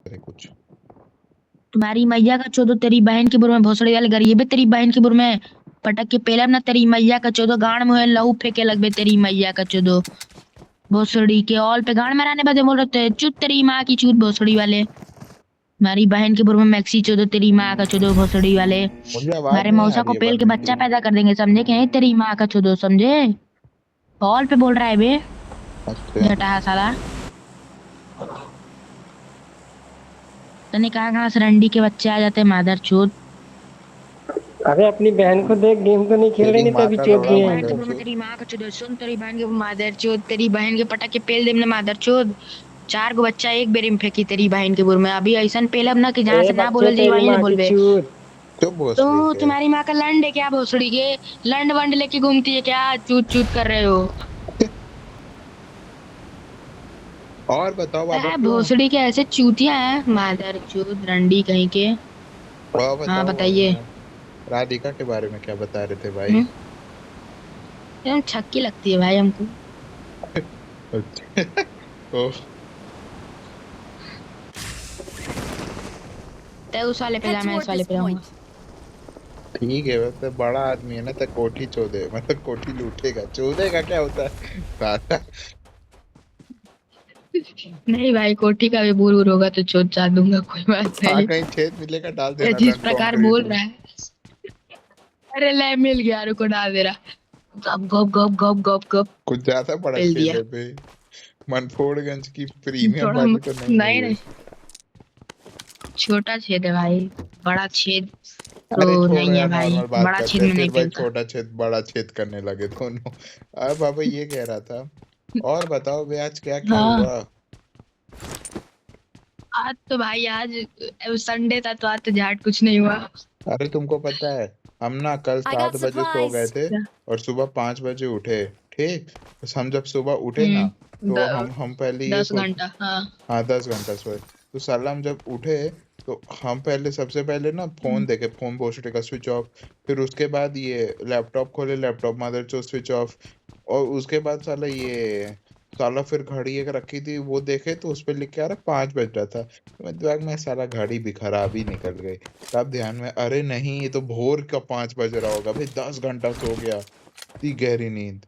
तेरे कुछ तुम्हारी मैया का चोदो तेरी बहन के बुर में भोसड़ी वाले गरीबे तेरी बहन के बुर में पटक के पेलम ना तेरी मैया का चोदो गाड़ में लहू फेंके लगबे तेरी मैया का चोदो भोसड़ी के ऑल पे गाड़ मराने बदे बोल रहे थे चुत तेरी माँ की चूत भोसड़ी वाले। हमारी बहन के बुर में मैक्सी चोदो तेरी माँ का चोदो भोसड़ी वाले। मुझे आवाज हमारे नहीं आ मौसा रही को है पेल के बनने बच्चा की। पैदा कर देंगे समझे कि नहीं तेरी माँ का चोदो समझे। ऑल पे बोल रहा है बे अच्छा झटा साला। तने कहाँ से रंडी के बच्चे आ जाते मादर चोद। अरे अपनी बहन को देख, गेम तो नहीं खेल रही, तेरी नहीं तो माँ अभी का चौक लौड़ा तेरी दिए बहन के हैं। बुर में मादरचोद। तेरी माँ का चोदो सुन तेरी बहन के मादर चोद तेरी बहन के पटा के पेल देम ना मादर चोद। 4 गो बच्चा एक बेरी में फेंकी तेरी बहन के बुर में अभी ऐसा पेलब ना कि जहां ए से ना बच्चे बोलल जाई तेरी वहीं से माँ की बोलबे। चूत। चुप तो भोसड़ी के। तुम्हारी माँ का लंड है क्या भोसड़ी के। लंड वंड लेके घूमती है क्या चूत चूत कर रहे हो। और बताओ बाबा क्यों। भोसड़ी के ऐसे चूतिया हैं मादर चोद रंडी कहीं के। और हाँ बताओ बताइए। राधिका के बारे में क्या बता रहे थे भाई। हम्म एकदम छक्की लगती है भाई हमको। अच्छा। तो तय उस वाले पे Head जा मैं toward इस वाले this पे रहूंगा। point. ठीक है वैसे बड़ा आदमी है ना तो कोठी चोदे मतलब कोठी लूटेगा चोदेगा क्या होता है साला। नहीं भाई कोठी का भी बूर बूर होगा तो चोट चाट दूंगा कोई बात हाँ नहीं। कहीं छेद मिलेगा डाल देना जिस रन प्रकार कंक्रीट बोल में। रहा है। अरे ले मिल गया रुको डाल दे रहा। गप गप गप गप गप गप कुछ ज्यादा बड़ा मिल छेद दिया। है भाई। मनफोड़गंज की प्रीमियम थोड़ा वाली तो नहीं है नहीं ये। नहीं छोटा छेद है भाई। बड़ा छेद तो अरे छोड़ो नहीं है यार भाई नॉर्मल बात बड़ा छेद करते हैं में नहीं फिर भाई पेलता। छोटा छेद बड़ा छेद करने लगे दोनों। अरे बाबा ये कह रहा था। और बताओ भाई आज क्या क्या हाँ हुआ। आज तो भाई आज संडे था तो आज तो झाट कुछ नहीं हुआ। अरे तुमको पता है हम ना कल I 7 got बजे सो गए supplies. थे और सुबह 5 बजे उठे। ठीक। बस हम जब सुबह उठे ना तो द, हम पहले ये 10 घंटा हाँ। हाँ 10 घंटा सोए तो साला हम जब उठे तो हम पहले सबसे पहले ना फोन हम्म, देखे फोन भोसड़ी का स्विच ऑफ। फिर उसके बाद ये लैपटॉप खोले लैपटॉप मदरचोद स्विच ऑफ। और उसके बाद साला ये साला फिर घड़ी एक रखी थी वो देखे तो उस पे लिख के आ रहा 5 बज रहा था तो मैं दिमाग में साला घड़ी भी खराब ही निकल गई। तब ध्यान में अरे नहीं ये तो भोर का 5 बज रहा होगा भाई 10 घंटा सो गया। इतनी गहरी नींद।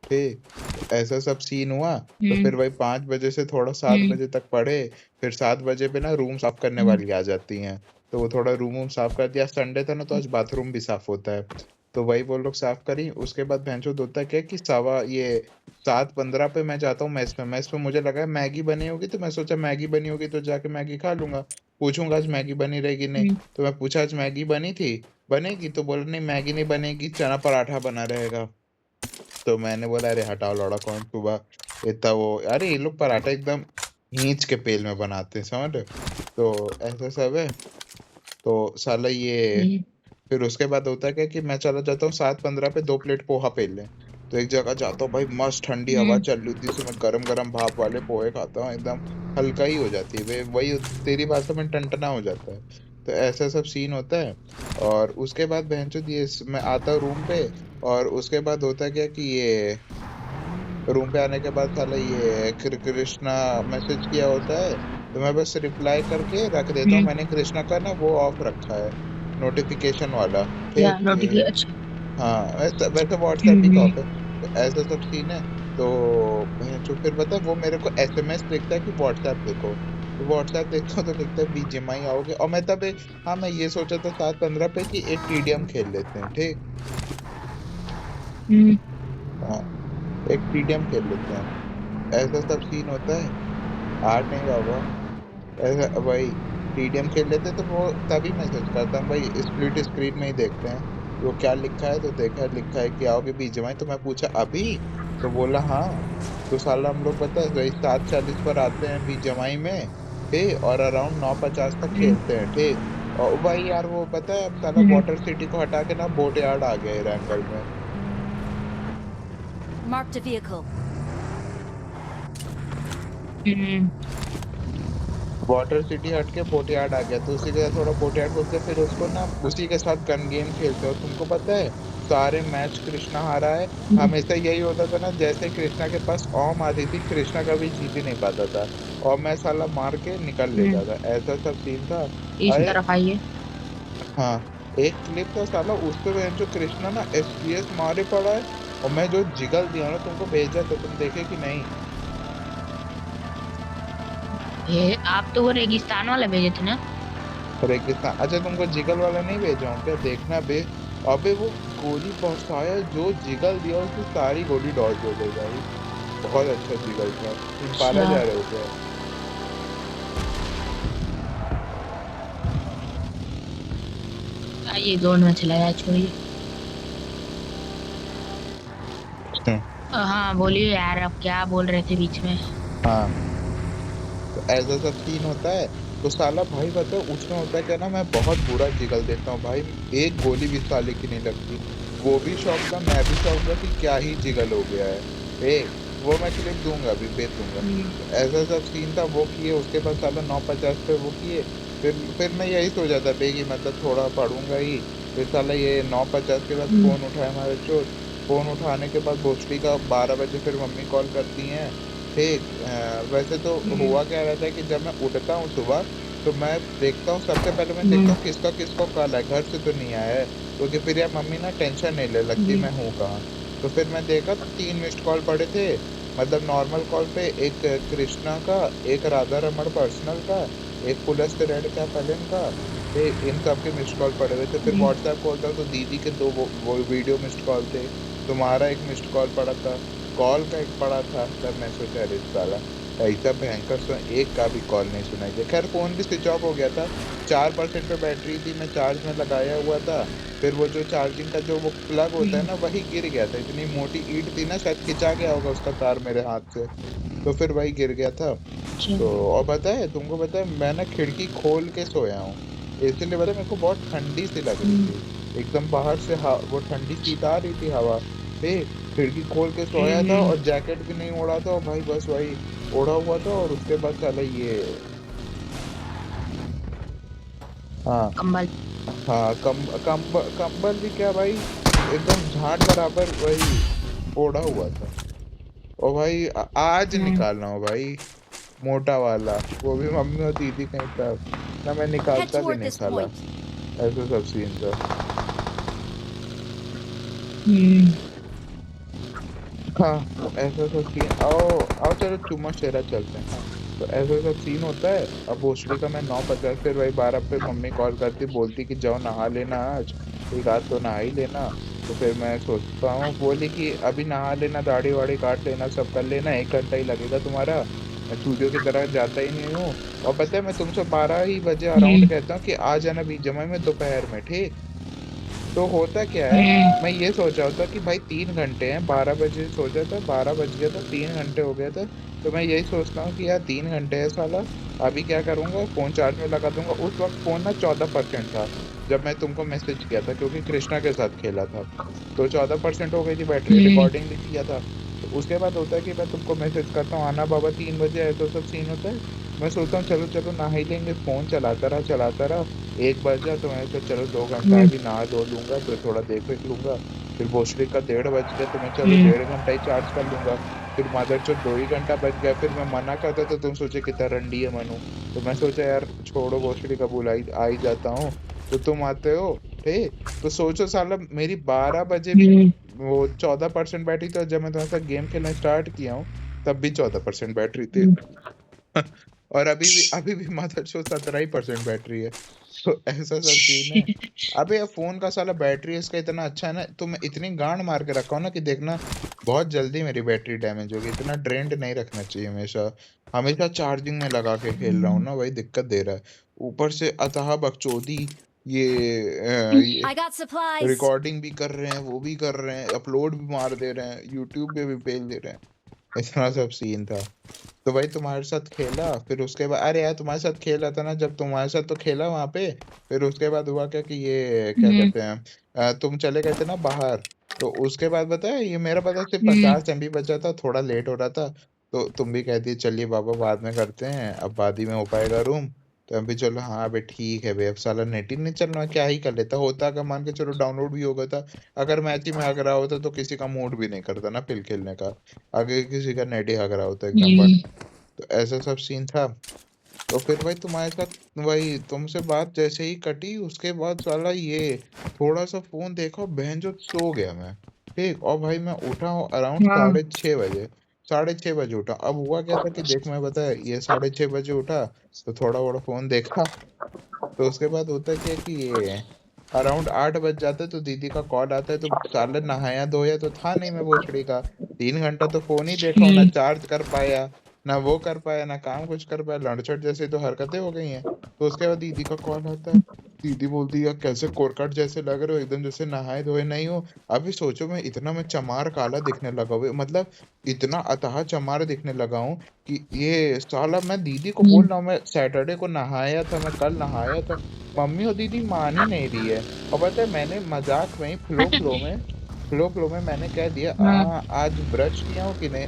ठीक। तो ऐसा सब सीन हुआ। तो हम्म, फिर वही 5 बजे से थोड़ा 7 हम्म, बजे तक पढ़े। फिर 7 बजे पे ना रूम साफ करने हम्म, वाली आ जाती हैं। तो वो थोड़ा रूम वूम साफ कर दिया संडे था ना तो आज बाथरूम भी साफ होता है। तो वही वो लोग साफ करी उसके बाद भैंचोद होता क्या कि सवा ये 7:15 पे मैं जाता हूँ मेस पे मुझे लगा मैगी बनी होगी तो मैं सोचा मैगी बनी होगी तो जाके मैगी खा लूंगा। पूछूंगा आज मैगी बनी रहेगी नहीं। हम्म, तो मैं पूछा आज मैगी बनी थी बनेगी तो बोला नहीं मैगी नहीं बनेगी चना पराठा बना रहेगा। तो मैंने बोला अरे हटाओ लौड़ा कौन सुबह इतना वो अरे ये लोग पराठा एकदम हीच के पेल में बनाते हैं समझ रहे हो? तो ऐसा सब है। तो साला ये हम्म, फिर उसके बाद होता है क्या कि मैं चला जाता हूँ 7:15 पे 2 प्लेट पोहा पेल लें। तो एक जगह जाता हूँ भाई मस्त ठंडी हवा हम्म, चल रही होती है उसमें गरम गरम भाप वाले पोहे खाता हूँ एकदम हल्का ही हो जाती है वही तेरी भाषा में टनटना हो जाता है। तो ऐसा सब सीन होता है। और उसके बाद बहनचोद ये मैं आता हूँ रूम पे। और उसके बाद होता क्या कि ये रूम पे आने के बाद साला ये कृष्णा मैसेज किया होता है तो मैं बस रिप्लाई करके रख देता हूँ हम्म, मैंने कृष्णा का ना वो ऑफ रखा है नोटिफिकेशन वाला। क्या ठीक कि नोटिफिकेशन अच्छा। हाँ वैसे वैसे व्हाट्सएप भी हम्म, का ऑफ है। तो ऐसा सब सीन है। तो जो फिर बता वो मेरे को एसएमएस लिखता है कि व्हाट्सएप देखो तो व्हाट्सएप देखता हूँ तो लिखता है बीजीएमआई आओगे और मैं तब हाँ मैं ये सोचा था 7:15 पे कि एक टीडीएम खेल लेते हैं ठीक। हम्म, हाँ एक टीडीएम खेल लेते हैं। ऐसा सब सीन होता है। आर्ट नहीं बाबा। ऐसा भाई टीडीएम खेल लेते तो वो तभी मैसेज करता हूँ भाई स्प्लिट स्क्रीन में ही देखते हैं। वो क्या लिखा है तो देखा लिखा है कि आओगे बीजीएमआई तो मैं पूछा अभी। तो बोला हाँ। तो साला हम लोग पता है वही 7:40 पर आते हैं बीजीएमआई में। ठीक और अराउंड 9:50 तक हम्म, खेलते हैं ठीक। और भाई यार वो पता है अब साला हम्म, वाटर सिटी को हटा के ना बोट यार्ड आ गया है रैंगल में। Marked a vehicle. Hmm, water city हट के पोर्टयार्ड आ गया, तो उसी के साथ थोड़ा पोर्टयार्ड खोलते, फिर उसको ना उसी के साथ गन गेम खेलते। और तुमको पता है सारे मैच कृष्णा हारा है। हमेशा यही होता था ना, जैसे कृष्णा के पास ऑम आती थी कृष्णा कभी जीत ही नहीं पाता था, और मैं साला मार के निकल लेता था, ऐसा सब सीन था। इस अरे तरफ आइए। हाँ, एक क्लिप था साला उस पे जो कृष्णा ना एसपीएस मारे पड़ा है, और मैं जो जिगल दिया ना तुमको भेजा था, तुम देखे कि नहीं? ये आप तो वो रेगिस्तान वाला भेजे थे ना? रेगिस्तान, अच्छा तुमको जिगल वाला नहीं भेजा हूँ क्या, देखना बे। अबे वो गोली बरसाया, जो जिगल दिया उसकी सारी गोली डॉज हो गई भाई। बहुत अच्छा जिगल था, तुम पाला अच्छा। जा रहे हो क्या? आइए जोन में चला जाए, छोड़िए। हम्म, हाँ बोलिए यार, अब क्या बोल रहे थे बीच में? हाँ, तो ऐसा सब सीन होता है। तो साला भाई बताओ उसमें होता है क्या ना, मैं बहुत बुरा जिगल देता हूँ भाई, एक गोली भी साले की नहीं लगती। वो भी शौक था, मैं भी शौक था कि क्या ही जिगल हो गया है। वो मैं क्लिप दूंगा, अभी भेज दूंगा। तो ऐसा सब सीन था, वो किए, उसके बाद साला 950 पे वो किए। फिर मैं यही सोच जाता बेगी, मतलब थोड़ा पढ़ूंगा ही। फिर साला ये 950 के बाद फोन उठाया हमारे चोट। फोन उठाने के बाद भोसड़ी का 12 बजे फिर मम्मी कॉल करती हैं। ठीक, वैसे तो हुआ क्या रहता है कि जब मैं उठता हूँ सुबह, तो मैं देखता हूँ, सबसे पहले मैं देखता हूँ किसका किसको कॉल है, घर से तो नहीं आया है, क्योंकि फिर यार मम्मी ना टेंशन नहीं ले लगती मैं हूँ कहाँ। तो फिर मैं देखा तो 3 मिस्ड कॉल पड़े थे, मतलब नॉर्मल कॉल पे, एक कृष्णा का, एक राधा रमण पर्सनल का, एक पुलस रेड कैप एलन का। ठीक, इन सब के मिस्ड कॉल पड़े हुए थे। फिर व्हाट्सएप खोलता तो दीदी के दो वो वीडियो मिस्ड कॉल थे, तुम्हारा एक मिस्ड कॉल पड़ा था, कॉल का एक पड़ा था। तब मैं सोचा अरे साला, ऐसा भयंकर एक का भी कॉल नहीं सुनाई दिया। खैर फोन भी स्विच ऑफ हो गया था, 4% पे बैटरी थी, मैं चार्ज में लगाया हुआ था। फिर वो जो चार्जिंग का जो वो प्लग होता है ना, वही गिर गया था, इतनी मोटी ईंट थी ना, शायद खिंचा गया होगा उसका तार मेरे हाथ से, तो फिर वही गिर गया था। अच्छा। तो और बताए तुमको, बताए मैं ना खिड़की खोल के सोया हूँ, इसलिए पता है, मेरे को बहुत ठंडी सी लग रही थी, एकदम बाहर से वो ठंडी सी आ रही थी हवा। ठीक, खिड़की खोल के सोया था और जैकेट भी नहीं ओढ़ा था, और भाई बस वही ओढ़ा हुआ था, और उसके बाद चला ये। हाँ, कंबल। हाँ, कंबल भी क्या भाई, एकदम झाट बराबर वही ओढ़ा हुआ था। और भाई आज निकालना हो भाई, मोटा वाला, वो भी मम्मी और दीदी कहीं तब, ना मैं Head निकालता भी toward नहीं this साला। point. ऐसा सब सीन था। हाँ, तो ऐसा सब सीन, आओ आओ चलो चुम्मा शेरा चलते हैं। हाँ, तो ऐसा सब सीन होता है। अब भोसड़ी का मैं 950, फिर वही 12 पे मम्मी कॉल करती, बोलती कि जाओ नहा लेना आज, एक आध तो नहा ही लेना। तो फिर मैं सोचता हूँ, बोली कि अभी नहा लेना, दाढ़ी वाड़ी काट लेना, सब कर लेना, 1 घंटा ही लगेगा तुम्हारा, मैं चूतियों की तरह जाता ही नहीं हूँ। और पता है मैं तुमसे 12 ही बजे अराउंड कहता हूँ कि आ जाना बीच जमा में दोपहर में। ठीक, तो होता क्या है, मैं ये सोचा होता कि भाई 3 घंटे हैं, 12 बजे सोचा था, 12 बज गया था, 3 घंटे हो गया था। तो मैं यही सोचता हूँ कि यार 3 घंटे है साला, अभी क्या करूंगा, फोन चार्ज में लगा दूंगा। उस वक्त फोन ना 14% था, जब मैं तुमको मैसेज किया था, क्योंकि कृष्णा के साथ खेला था। तो 14% हो गई थी बैटरी, रिकॉर्डिंग भी किया था। तो उसके बाद होता है कि मैं तुमको मैसेज करता हूँ आना बाबा 3 बजे है, तो सब सीन होता है। मैं सोचता हूँ चलो चलो नहा ही लेंगे, फोन चलाता रहा 1 बजा, तो मैं सोचा चलो 2 घंटा है, अभी नहा धो लूंगा, फिर थोड़ा देख वेख लूंगा। फिर भोसड़ी का 1:30 बज गया, तो मैं चलो 1.5 घंटा ही चार्ज कर लूंगा। फिर मदरचोद 2 ही घंटा बच गया, फिर मैं मना करता तो तुम सोचे कितना रंडी है मनु। तो मैं सोचा यार छोड़ो, भोसड़ी का बुलाई आ ही जाता हूँ, तो तुम आते हो। ठीक, तो सोचो साला मेरी 12 बजे भी वो 14% बैटरी, तो जब मैं तुम्हारे साथ गेम खेलना स्टार्ट किया हूँ तब भी 14% बैटरी थी। और अभी भी मदरचोद 17% बैटरी है। तो ऐसा सब सीन है। अबे यार फोन का साला बैटरी इसका इतना अच्छा है ना, तो मैं इतनी गांड मार के रखा हूं ना कि देखना, बहुत जल्दी मेरी बैटरी डैमेज होगी, इतना ड्रेन्ड नहीं रखना चाहिए हमेशा। हमेशा चार्जिंग में लगा के खेल रहा हूँ ना, वही दिक्कत दे रहा है। ऊपर से अतः बकचोदी, ये I got supplies. रिकॉर्डिंग भी कर रहे हैं, वो भी कर रहे हैं, अपलोड भी मार दे रहे हैं, यूट्यूब पे भी भेज दे रहे हैं, इतना सब सीन था। तो भाई तुम्हारे साथ खेला, फिर उसके बाद अरे यार तुम्हारे साथ खेल रहा था ना, जब तुम्हारे साथ तो खेला वहां पे। फिर उसके बाद हुआ क्या कि ये क्या कहते हैं, तुम चले गए थे ना बाहर। तो उसके बाद बताया, ये मेरा पता सिर्फ 50 MB बचा था, थोड़ा लेट हो रहा था। तो तुम भी कहती है चलिए बाबा बाद में करते हैं, अब बाद ही में हो पाएगा रूम। तो हम भी चलो हाँ बे ठीक है बे, अब साला नेट ही नहीं चल रहा, क्या ही कर लेता, होता अगर मान के चलो डाउनलोड भी हो गया था, अगर मैच ही में हग रहा होता तो किसी का मूड भी नहीं करता ना पिल खेलने का, अगर किसी का नेट ही हग रहा होता एकदम बट। हम्म, तो ऐसा सब सीन था। तो फिर भाई तुम्हारे साथ वही तुमसे बात जैसे ही कटी उसके बाद साला ये थोड़ा सा फोन देखा, बहन जो सो गया मैं। ठीक, और भाई मैं उठा हूँ अराउंड हाँ 6:30 बजे। 6:30 बजे उठा, अब हुआ क्या था कि देख मैं बताया ये 6:30 बजे उठा, तो थोड़ा बड़ा फोन देखा। तो उसके बाद होता क्या है कि ये अराउंड 8 बज जाते तो दीदी का कॉल आता है, तो साले नहाया धोया तो था नहीं मैं भोसड़ी का। 3 घंटा तो फोन ही देखा हूँ, ना हम्म, चार्ज कर पाया, ना वो कर पाया, ना काम कुछ कर पाया, लड़चट जैसे तो हरकतें हो गई हैं। तो उसके बाद दीदी का कॉल आता है। दीदी बोलती है कैसे कोरकट जैसे लग रहे हो, एकदम जैसे नहाए धोए नहीं हो। अभी सोचो मैं चमार काला दिखने लगा हुआ, मतलब इतना अतः चमार दिखने लगा हूँ कि ये साला मैं दीदी को बोल हम्म, रहा हूँ मैं सैटरडे को नहाया था, मैं कल नहाया था। मम्मी और दीदी मान ही नहीं रही है। और पता है मैंने मजाक में ही फ्लो फ्लो में मैंने कह दिया हाँ आज ब्रश किया हो कि नहीं,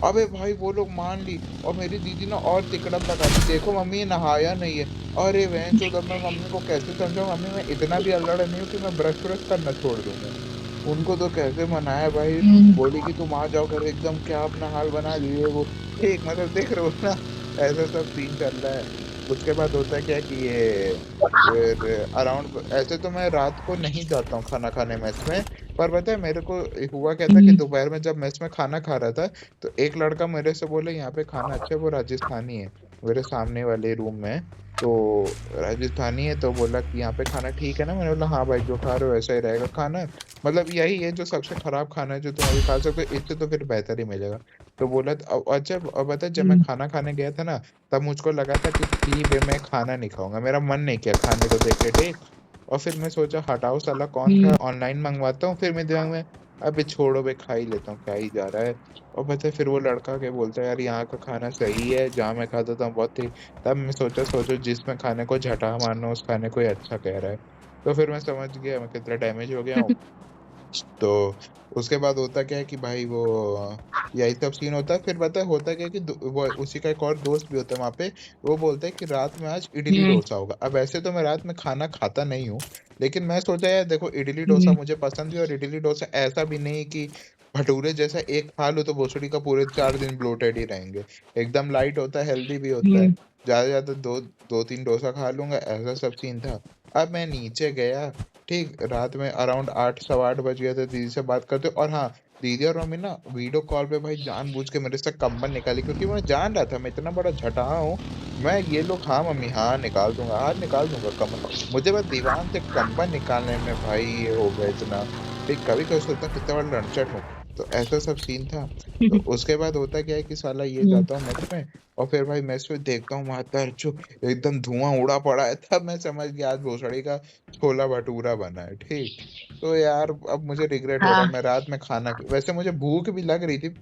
अबे भाई वो लोग मान ली। और मेरी दीदी ना और तिकड़म लगा दी, देखो मम्मी ये नहाया नहीं है। अरे बहन चोद, अब मैं मम्मी को कैसे समझाऊं, मम्मी मैं इतना भी अल्लड़ नहीं हूँ कि मैं ब्रश ब्रश करना छोड़ दूंगा। उनको तो कैसे मनाया भाई। हम्म, बोली कि तुम आ जाओ घर, एकदम क्या अपना हाल बना लिए वो। ठीक, मतलब देख रहे हो ना, ऐसा सब सीन चल रहा है। उसके बाद होता है क्या कि ये फिर अराउंड ऐसे तो मैं रात को नहीं जाता हूँ खाना खाने मेस में। पर पता है मेरे को हुआ क्या था कि हम्म, दोपहर में जब मेस में खाना खा रहा था, तो एक लड़का मेरे से बोले यहाँ पे खाना अच्छा है, वो राजस्थानी है, मेरे सामने वाले रूम में। तो राजस्थानी है, तो बोला कि यहाँ पे खाना ठीक है ना, मैंने बोला हाँ भाई जो खा रहे हो ऐसा ही रहेगा खाना, मतलब यही है जो सबसे खराब खाना है जो तुम अभी खा सकते हो, इससे तो फिर बेहतर ही मिलेगा। तो बोला अच्छा अब बता, जब मैं हम्म, खाना खाने गया था ना, तब मुझको लगा था कि ठीक है मैं खाना नहीं खाऊंगा, मेरा मन नहीं किया खाने को देख के, ठीक। और फिर मैं सोचा हटाओ साला कौन खाए, हम्म, ऑनलाइन मंगवाता हूँ, फिर मेरे दिमाग में अबे छोड़ो बे खा ही लेता हूँ, क्या ही जा रहा है। और पता है फिर वो लड़का के बोलता है यार यहाँ का खाना सही है, जहाँ मैं खाता था बहुत ही। तब मैं सोचा सोचो जिसमें खाने को झटा मारना उस खाने को ही अच्छा कह रहा है। तो फिर मैं समझ गया मैं कितना डैमेज हो गया हूँ। तो उसके बाद होता क्या है कि भाई वो यही सब सीन होता है। फिर पता है होता क्या है कि वो उसी का एक और दोस्त भी होता है वहां पे। वो बोलता है कि रात में आज इडली हम्म, डोसा होगा। अब ऐसे तो मैं रात में खाना खाता नहीं हूँ, लेकिन मैं सोचा यार देखो इडली डोसा हम्म, मुझे पसंद है, और इडली डोसा ऐसा भी नहीं कि भटूरे जैसा एक खा लो तो भोसड़ी का पूरे 4 दिन ब्लोटेड ही रहेंगे। एकदम लाइट होता है, हेल्दी भी होता है। हम्म, ज्यादा ज्यादा दो दो तीन डोसा खा लूंगा, ऐसा सब सीन था। अब मैं नीचे गया, ठीक, रात में अराउंड 8 सवा 8 बज गए थे, दीदी से बात करते, और हाँ दीदी और मम्मी ना वीडियो कॉल पे भाई जानबूझ के मेरे से कंबल निकाली, क्योंकि मैं जान रहा था मैं इतना बड़ा झटा हूँ। मैं ये लोग हाँ मम्मी हाँ निकाल दूंगा, हाँ निकाल दूंगा कंबल, मुझे बस दीवार से कंबल निकालने में भाई ये हो गया इतना। ठीक, कभी कभी सोचता हूँ कितना बड़ा लड़चट हूँ। तो ऐसा सब सीन था। तो उसके बाद होता क्या है कि साला ये हम्म, जाता हूँ मेस में, और फिर भाई मेस में देखता हूँ वहां तरचो एकदम धुआं उड़ा पड़ा है, तब मैं समझ गया आज भोसड़ी का छोला भटूरा बना है, ठीक। तो यार अब मुझे रिग्रेट हो रहा है, हाँ मैं रात में वैसे मुझे भूख भी लग रही थी,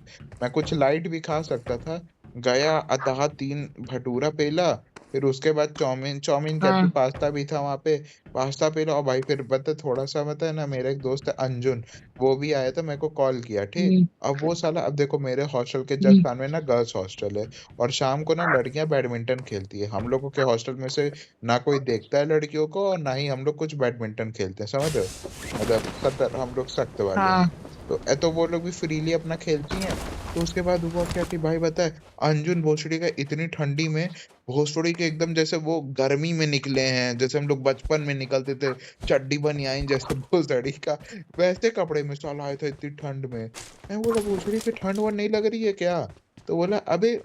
मैं कुछ लाइट भी खा सकता था। गया अतः 3 भटूरा पेला, फिर उसके बाद चाउमीन चाउमीन क्या थी, हाँ पास्ता भी था वहां पे, पास्ता पेला। और भाई फिर बता थोड़ा सा बता है ना, मेरा एक दोस्त है अंजुन, वो भी आया था, मेरे को कॉल किया, ठीक। हम्म, अब वो साला, अब देखो मेरे हॉस्टल के जस्ट हम्म, सामने ना गर्ल्स हॉस्टल है, और शाम को ना लड़कियां बैडमिंटन खेलती है, हम लोगों के हॉस्टल में से ना कोई देखता है लड़कियों को, और ना ही हम लोग कुछ बैडमिंटन खेलते हैं, समझ रहे हो, मतलब खतर हम लोग सख्त वाले हैं। हाँ तो वो लोग भी फ्रीली अपना खेलती हैं। तो उसके बाद हुआ क्या कि भाई बताए अंजुन भोसड़ी का इतनी ठंडी में, भोसड़ी के एकदम जैसे वो गर्मी में निकले हैं, जैसे हम लोग बचपन में निकलते थे, चड्डी बनियाइन जैसे भोसड़ी का, वैसे कपड़े में चल आए थे इतनी ठंड में। मैं बोला भोसड़ी की ठंड वंड नहीं लग रही है क्या? तो बोला अबे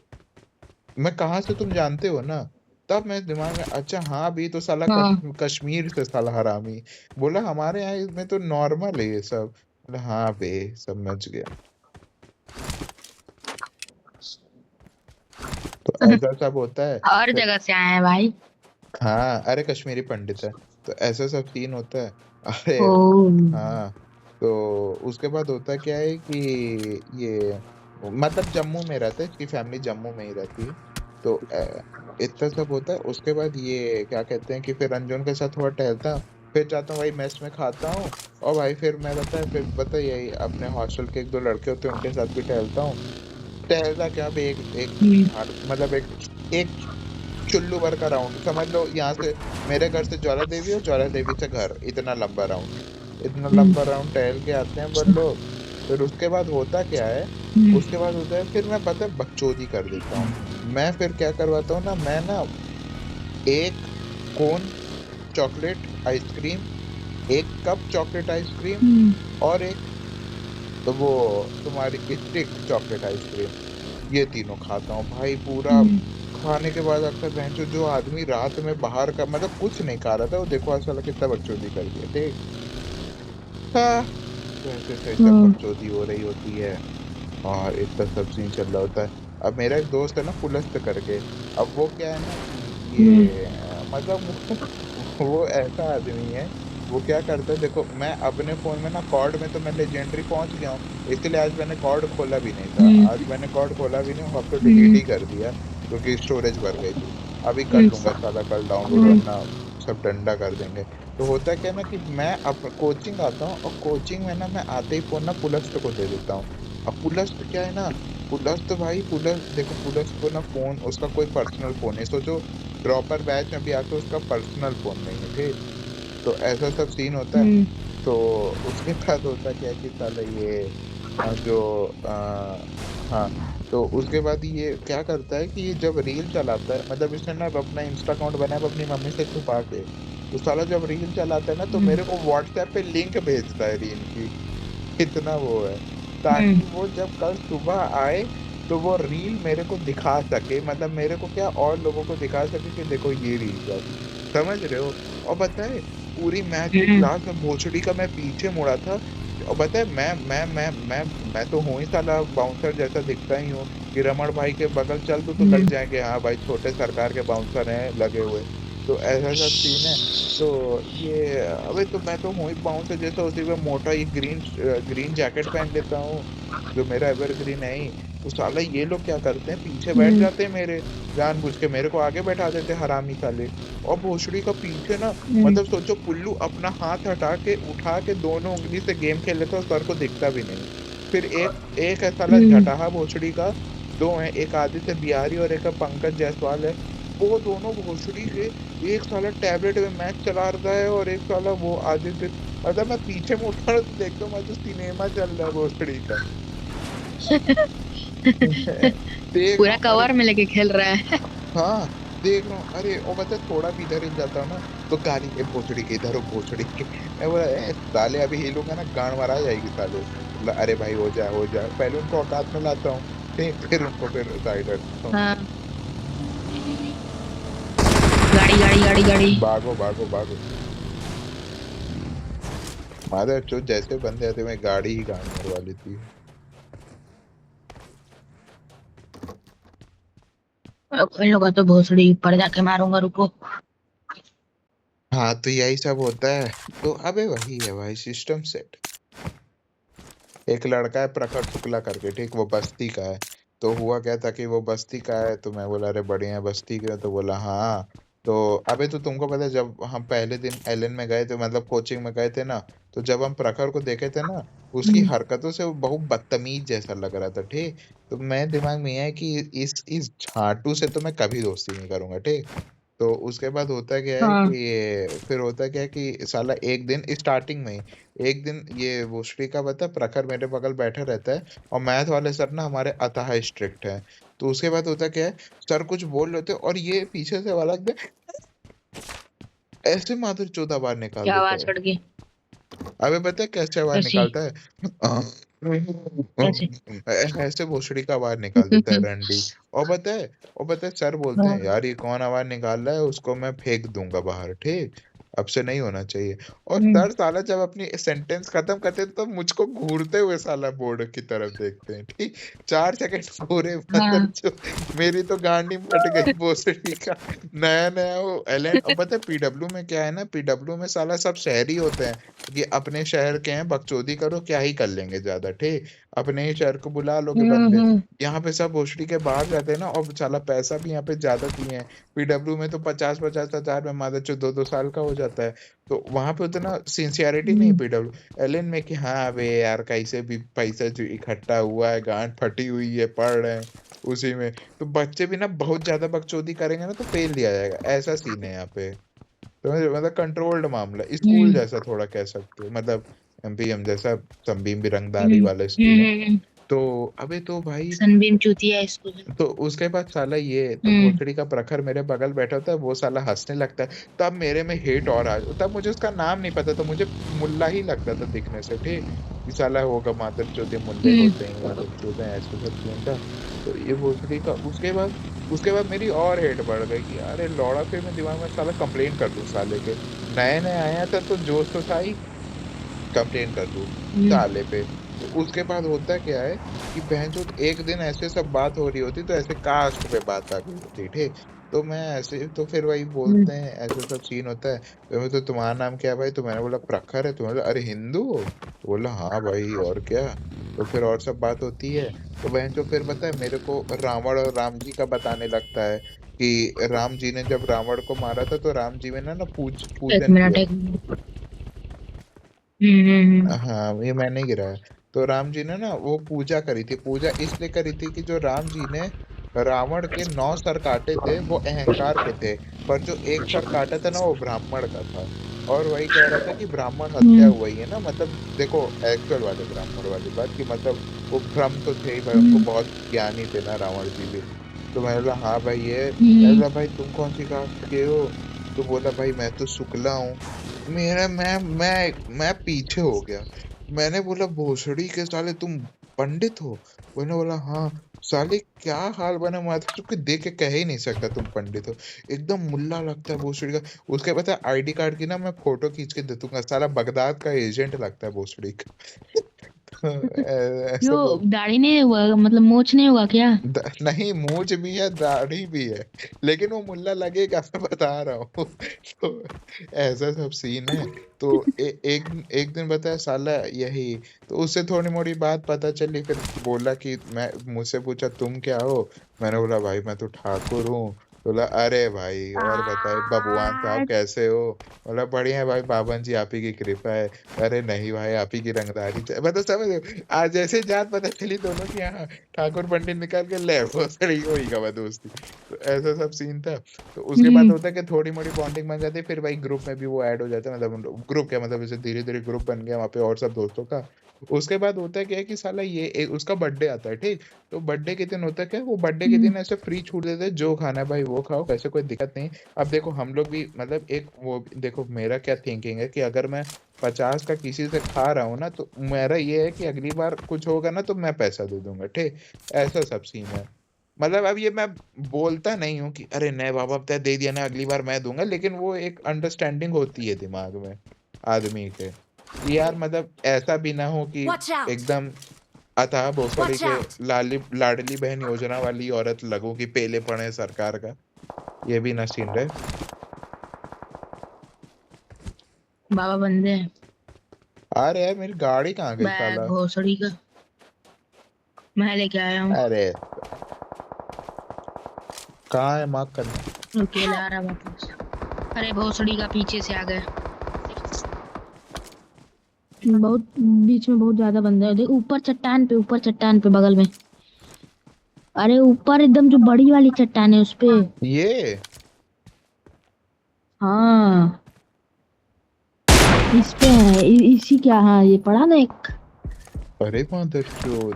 मैं कहाँ से, तुम जानते हो ना। तब मैं दिमाग में अच्छा हाँ भी तो साला हाँ कश्मीर से साला हरामी। बोला हमारे यहाँ इसमें तो नॉर्मल है ये सब। बोला हाँ बे समझ गया। तो ऐसा सब होता है। हर फिर जगह से आए हैं भाई। हाँ अरे कश्मीरी पंडित है। तो ऐसा सब सीन होता है। अरे ओ हाँ। तो उसके बाद होता क्या है कि ये मतलब जम्मू में रहता है, इसकी फैमिली जम्मू में ही रहती है। तो इतना सब होता है। उसके बाद ये क्या कहते हैं कि फिर अंजुन के साथ थोड़ा टहलता हूँ, फिर जाता हूँ भाई मेस में खाता हूँ। और भाई फिर मैं बता यही अपने हॉस्टल के 1 2 लड़के होते हैं उनके साथ भी टहलता हूँ। टहलता क्या अब एक एक हम्म, झाड़ मतलब एक चुल्लू भर का राउंड समझ लो। यहाँ से मेरे घर से ज्वाला देवी और ज्वाला देवी से घर इतना लंबा राउंड, इतना हम्म, लंबा राउंड टहल के आते हैं बन लोग। फिर उसके बाद होता क्या है, हम्म, उसके बाद होता है फिर मैं पता है बकचोदी कर देता हूँ। मैं फिर क्या करवाता हूँ ना, मैं ना एक कोन चॉकलेट आइसक्रीम, एक कप चॉकलेट आइसक्रीम हम्म, और एक वो तुम्हारी स्टिक चॉकलेट आइसक्रीम, ये तीनों खाता हूँ भाई पूरा। हम्म, खाने के बाद अक्सर भैंचो जो आदमी रात में बाहर का मतलब कुछ नहीं खा रहा था, वो देखो आज साला कितना बकचोदी कर दिया ठीक। हाँ, तो ऐसे ऐसे सब हम्म, बकचोदी हो रही होती है और इतना सब सीन चल रहा होता है। अब मेरा एक दोस्त है ना पुलस्त करके, अब वो क्या है ना कि हम्म, ये मतलब वो ऐसा आदमी है। वो क्या करता है देखो, मैं अपने फोन में ना कॉर्ड में तो मैं लेजेंडरी पहुंच गया हूँ, इसलिए आज मैंने कॉर्ड खोला भी नहीं था। हम्म, आज मैंने कॉर्ड खोला भी नहीं, अब तो डिलीट हम्म, ही कर दिया क्योंकि स्टोरेज भर गई थी। अभी कर हम्म, लूंगा साला कल डाउनलोड, हम्म, वरना सब डंडा कर देंगे। तो होता क्या है ना कि मैं अब कोचिंग आता हूँ और कोचिंग में ना मैं आते ही फोन ना पुलस्त को दे देता हूँ। अब पुलस्त क्या है ना, पुलस्त भाई पुलस्त देखो, पुलस्त को ना फोन उसका कोई पर्सनल फोन है, सोचो ड्रॉपर बैच में भी आके उसका पर्सनल फोन नहीं है ठीक। तो ऐसा सब सीन होता है। हम्म, तो उसके बाद होता क्या है कि साला ये जो हाँ, तो उसके बाद ये क्या करता है कि ये जब रील चलाता है, मतलब इसने ना अपना इंस्टा अकाउंट बनाया है अपनी मम्मी से छुपा के। तो साला जब रील चलाता है ना तो हम्म, मेरे को व्हाट्सएप पे लिंक भेजता है रील की, इतना वो है, हम्म, ताकि वो जब कल सुबह आए तो वो रील मेरे को दिखा सके, मतलब मेरे को क्या और लोगों को दिखा सके कि देखो ये रील जाती, समझ रहे हो। और बताए पूरी मैथ की हम्म, क्लास में भोसड़ी का मैं पीछे मुड़ा था। और बताए मैं तो हूँ ही साला बाउंसर जैसा दिखता ही हूँ कि रमन भाई के बगल चल दो तो लग हम्म, जाएंगे, हाँ भाई छोटे सरकार के बाउंसर हैं लगे हुए। तो ऐसा सब सीन है। तो ये अबे तो मैं तो हूँ ही बाउंसर जैसा, उसी में मोटा ये ग्रीन ग्रीन जैकेट पहन लेता हूँ जो मेरा एवरग्रीन है ही। तो साला ये लोग क्या करते हैं, पीछे बैठ हम्म, जाते हैं मेरे, जानबूझ के मेरे को आगे बैठा देते हैं हरामी साले। और भोसड़ी का पीछे ना, हम्म, मतलब सोचो पुल्लू अपना हाथ हटा के उठा के दोनों उंगली से गेम खेल लेता है और सर को दिखता भी नहीं। फिर एक एक है साला हम्म, झटाहा भोसड़ी का, दो है, एक आदित्य बिहारी और एक है पंकज जायसवाल है। वो दोनों भोसड़ी के, एक साला टैबलेट में मैच चला रहा है और एक साला वो आदित्य, मतलब मैं पीछे मुड़ता हूं तो देखता हूँ मैं तो सिनेमा चल रहा है भोसड़ी का। देख रहा पूरा हूँ अरे, कवर में लेके खेल रहा है। हाँ देख रहा हूँ अरे, और बता थोड़ा भी इधर हिल जाता हूँ ना तो गाली, ए भोसड़ी के इधर हो भोसड़ी के। मैं बोला ए साले अभी हिलूंगा ना गांड मारा जाएगी साले, बोला अरे भाई हो जाए, पहले उनको औकात में लाता हूँ ठीक, फिर उनको फिर साइड हटता हूँ। हाँ, गाड़ी गाड़ी गाड़ी गाड़ी। भागो भागो भागो, माधव चो जैसे बंदे आते मैं गाड़ी ही गांड मरवा लेती है। इन लोगों तो भोसड़ी ऊपर जाके मारूंगा, रुको। हाँ तो यही सब होता है। तो अबे वही है भाई सिस्टम सेट। एक लड़का है प्रखर शुक्ला करके ठीक, वो बस्ती का है। तो हुआ क्या था कि वो बस्ती का है, तो मैं बोला अरे बढ़िया है बस्ती का, तो बोला हाँ। तो अबे तो तुमको पता है जब हम पहले दिन एलन में गए थे, मतलब कोचिंग में गए थे ना, तो जब हम प्रखर को देखे थे ना, उसकी हम्म, हरकतों से वो बहुत बदतमीज जैसा लग रहा था ठीक। तो मैं दिमाग में ये है कि इस झाटू से तो मैं कभी दोस्ती नहीं करूंगा ठीक। तो उसके बाद होता क्या है हाँ, कि फिर होता क्या है कि साला एक दिन स्टार्टिंग में ही, एक दिन ये भोसड़ी का बता प्रखर मेरे बगल बैठा रहता है, और मैथ वाले सर ना हमारे अतः स्ट्रिक्ट है। तो उसके बाद होता क्या है, सर कुछ बोल रहे थे और ये पीछे से वाला एकदम ऐसे माधुर चौदह बार निकाल क्या देता आवाज है। कट गई? अबे पता है कैसे आवाज कैसी? निकालता है? कैसे? ऐसे भोसड़ी का आवाज निकाल देता है रंडी। और पता है सर बोलते हैं हाँ, यार ये कौन आवाज निकाल रहा है, उसको मैं फेंक दूंगा बाहर ठीक, अब से नहीं होना चाहिए। और हम्म, सर साला जब अपनी सेंटेंस खत्म करते हैं तो मुझको घूरते हुए साला बोर्ड की तरफ देखते हैं ठीक। 4 सेकंड पूरे मतलब हाँ, जो मेरी तो गांडी फट गई भोसड़ी का। नया नया वो एलएन, और पता है पीडब्ल्यू में क्या है ना, पीडब्ल्यू में साला सब शहरी होते हैं कि अपने शहर के हैं, बकचोदी करो क्या ही कर लेंगे ज्यादा ठीक, अपने ही शहर को बुला लोगे बंदे। हम्म, यहाँ पे सब भोसड़ी के बाहर जाते हैं ना, और साला पैसा भी यहाँ पे ज्यादा दिए हैं। पीडब्ल्यू में तो 50-50 हजार में मादर चो 2-2 साल का हो जाता जाता है। तो वहां पे उतना सिंसियरिटी नहीं पीडब्ल्यू एलन में कि हाँ अबे यार कैसे भी पैसा जो इकट्ठा हुआ है, गांठ फटी हुई है, पढ़ रहे हैं उसी में। तो बच्चे भी ना बहुत ज्यादा बकचोदी करेंगे ना तो फेल दिया जाएगा, ऐसा सीन है यहाँ पे। तो मतलब कंट्रोल्ड मामला, स्कूल जैसा थोड़ा कह सकते हो, मतलब एमपीएम जैसा, संबीम भी रंगदारी वाला स्कूल है। तो अबे तो भाई सनबीम चूतिया स्कूल। तो उसके बाद साला ये तो भोसड़ी का प्रखर मेरे बगल बैठा होता है, वो साला हंसने लगता है। तब मेरे में हेट और आ, तब मुझे उसका नाम नहीं पता था, मुझे मुल्ला ही लगता था दिखने से, ठीक कि साला होगा मादर चौधरी, मुल्ले होते हैं मादर चौधरी, ऐसे सब सीन था। तो ये भोसड़ी का उसके बाद मेरी और हेट बढ़ गई कि अरे लौड़ा, फिर मैं दिमाग में साला कंप्लेन कर दूं साले के, नए नए आया था तो जोश तो था ही, कंप्लेन कर दूं साले पे। तो उसके बाद होता क्या है कि बहनचोद एक दिन ऐसे सब बात हो रही होती, तो ऐसे कास्ट पे बात आ गई होती, ठीक। तो मैं ऐसे तो फिर वही बोलते हैं, ऐसे सब सीन होता है। तो तुम्हारा नाम क्या है भाई? तो मैंने बोला प्रखर है। तो बोला अरे हिंदू हो? तो बोला हाँ भाई और क्या। तो फिर और सब बात होती है। तो बहन जो फिर पता है मेरे को रावण और राम जी का बताने लगता है कि राम जी ने जब रावण को मारा था तो राम जी में ना एक पूजन मिनट किया। एक मिनट। हम्म। हाँ ये मैंने गिराया। तो राम जी ने ना वो पूजा करी थी, पूजा इसलिए करी थी कि जो राम जी ने रावण के 9 सर काटे थे वो अहंकार के थे, पर जो एक सर काटा था ना वो ब्राह्मण का था। और वही कह रहा था कि ब्राह्मण हत्या हुई है ना, मतलब देखो एक्चुअल वाले ब्राह्मण वाली बात कि मतलब वो भ्रम तो थे ही भाई, उनको बहुत ज्ञानी थे ना रावण जी भी। तो मैंने बोला हाँ भाई ये, मैंने बोला भाई तुम कौन सी कास्ट के हो? तो बोला भाई मैं तो शुक्ला हूँ। मेरा मैं पीछे हो गया। मैंने बोला भोसड़ी के साले तुम पंडित हो? मैंने बोला हाँ। साले क्या हाल बना, माथा चुप के देख के कह ही नहीं सकता तुम पंडित हो, एकदम मुल्ला लगता है भोसड़ी का। उसके बाद आईडी कार्ड की ना मैं फोटो खींच के दे दूंगा, साला बगदाद का एजेंट लगता है भोसड़ी का। तो ऐसा क्यों, सब दाढ़ी नहीं हुआ मतलब मूछ नहीं हुआ क्या? नहीं, मूछ भी है दाढ़ी भी है, लेकिन वो मुल्ला लगेगा, मैं बता रहा हूँ। तो ऐसा सब सीन है। तो एक दिन बताया साला यही। तो उससे थोड़ी मोड़ी बात पता चली, फिर बोला कि मैं मुझसे पूछा तुम क्या हो? मैंने बोला भाई मैं तो ठाकुर हूँ। बोला अरे भाई और बताए बबुआन साहब कैसे हो? बोला बढ़िया है भाई, बाबन जी आप ही की कृपा है। अरे नहीं भाई आप ही की रंगदारी मतलब समझ रहे हो? आज जैसे जात पता चली दोनों की, हाँ ठाकुर पंडित निकाल के ले वो सड़ी हुई का दोस्ती। तो ऐसा सब सीन था। तो उसके बाद होता है कि थोड़ी मोड़ी बॉन्डिंग बन जाती है, फिर भाई ग्रुप में भी वो ऐड हो जाता है, मतलब ग्रुप क्या मतलब जैसे धीरे धीरे ग्रुप बन गया वहाँ पे और सब दोस्तों का। उसके बाद होता है क्या है कि साला उसका बर्थडे आता है, ठीक। तो बर्थडे के दिन होता है क्या, वो बर्थडे के दिन ऐसे फ्री छूट देते हैं, जो खाना है भाई वो खाओ, कैसे कोई दिक्कत नहीं। अब देखो हम लोग भी मतलब एक वो देखो मेरा क्या थिंकिंग है कि अगर मैं 50 का किसी से खा रहा हूँ ना, तो मेरा ये है कि अगली बार कुछ होगा ना तो मैं पैसा दे दूंगा, ठीक। ऐसा सब सीन है। मतलब अब ये मैं बोलता नहीं हूँ कि अरे नहीं बाबा अब तय दे दिया ना अगली बार मैं दूंगा, लेकिन वो एक अंडरस्टैंडिंग होती है दिमाग में आदमी के कि यार मतलब ऐसा भी ना हो कि Watch out! एकदम अतः भोसड़ी Watch के out! लाडली बहन योजना वाली औरत लगो कि पेले पड़े सरकार का, ये भी ना सीन रहे। बाबा बंदे हैं। अरे यार मेरी गाड़ी कहाँ गई बैग साला? भोसड़ी का मैं लेके आया हूँ। अरे कहाँ है मार्क करना? अकेला आ रहा वापस। अरे भोसड़ी का पीछे से आ गए। बहुत बीच में बहुत ज्यादा बंदे हैं, देख ऊपर चट्टान पे बगल में। अरे ऊपर एकदम जो बड़ी वाली चट्टान है उस पे। ये हाँ इस पे है इसी क्या, हाँ ये पड़ा ना एक। अरे मादरचोद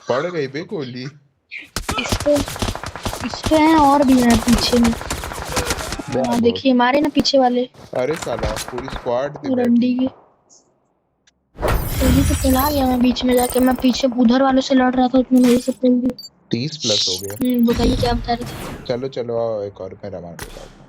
पड़ गई बे गोली। इस पे इस पे है और भी है पीछे में। हाँ बहुत। देखिए हमारे ना पीछे वाले अरे साला पूरी स्क्वाड थी बैठी। रंडी के। तभी तो चला गया मैं बीच में जाके, मैं पीछे उधर वालों से लड़ रहा था उसमें मेरे से पहले। 30 प्लस हो गया। बताइए क्या बता रहे थे? चलो चलो आओ एक और मेरा मार के बाद।